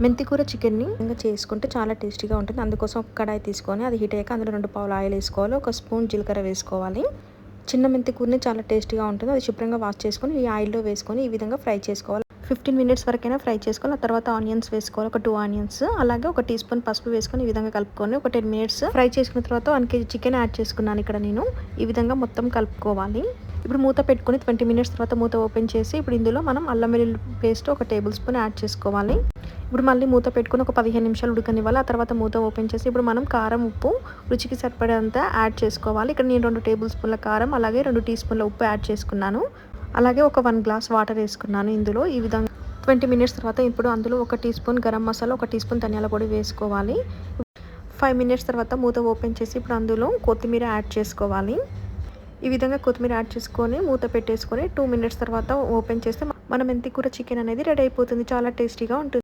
మెంతి కూర చికెన్ని ఇంకా చేసుకుంటే చాలా టేస్టీగా ఉంటుంది. అందుకోసం ఒక కడాయి తీసుకొని అది హీట్ అయ్యాక అందులో 2 పావులు ఆయిల్ వేసుకోవాలి. ఒక స్పూన్ జీలకర్ర వేసుకోవాలి. చిన్న మెంతి కూరని చాలా టేస్టీగా ఉంటుంది. అది శుభ్రంగా వాష్ చేసుకొని ఈ ఆయిల్లో వేసుకొని ఈ విధంగా ఫ్రై చేసుకోవాలి. 15 మినిట్స్ వరకైనా ఫ్రై చేసుకోవాలి. ఆ తర్వాత ఆనియన్స్ వేసుకోవాలి. ఒక 2 ఆనియన్స్, అలాగే ఒక టీ స్పూన్ పసుపు వేసుకొని ఈ విధంగా కలుపుకొని ఒక 10 మినిట్స్ ఫ్రై చేసుకున్న తర్వాత 1 కేజీ చికెన్ యాడ్ చేసుకున్నాను ఇక్కడ నేను. ఈ విధంగా మొత్తం కలుపుకోవాలి. ఇప్పుడు మూత పెట్టుకొని 20 మినిట్స్ తర్వాత మూత ఓపెన్ చేసి ఇప్పుడు ఇందులో మనం అల్లం వెల్లుల్లి పేస్ట్ ఒక టేబుల్ స్పూన్ యాడ్ చేసుకోవాలి. ఇప్పుడు మళ్ళీ మూత పెట్టుకొని ఒక 15 నిమిషాలు ఉడకనివ్వాలి. ఆ తర్వాత మూత ఓపెన్ చేసి ఇప్పుడు మనం కారం, ఉప్పు రుచికి సరిపడేంత యాడ్ చేసుకోవాలి. ఇక్కడ నేను 2 టేబుల్ స్పూన్ల కారం, అలాగే 2 టీ స్పూన్ల ఉప్పు యాడ్ చేసుకున్నాను. అలాగే ఒక 1 గ్లాస్ వాటర్ వేసుకున్నాను ఇందులో. ఈ విధంగా 20 మినిట్స్ తర్వాత ఇప్పుడు అందులో ఒక టీ స్పూన్ గరం మసాలా, ఒక టీ స్పూన్ ధనియాల పొడి వేసుకోవాలి. 5 మినిట్స్ తర్వాత మూత ఓపెన్ చేసి ఇప్పుడు అందులో కొత్తిమీర యాడ్ చేసుకోవాలి. ఈ విధంగా కొత్తిమీర యాడ్ చేసుకొని మూత పెట్టేసుకొని 2 మినిట్స్ తర్వాత ఓపెన్ చేస్తే మన మెంతి కూర చికెన్ అనేది రెడీ అయిపోతుంది. చాలా టేస్టీగా ఉంటుంది.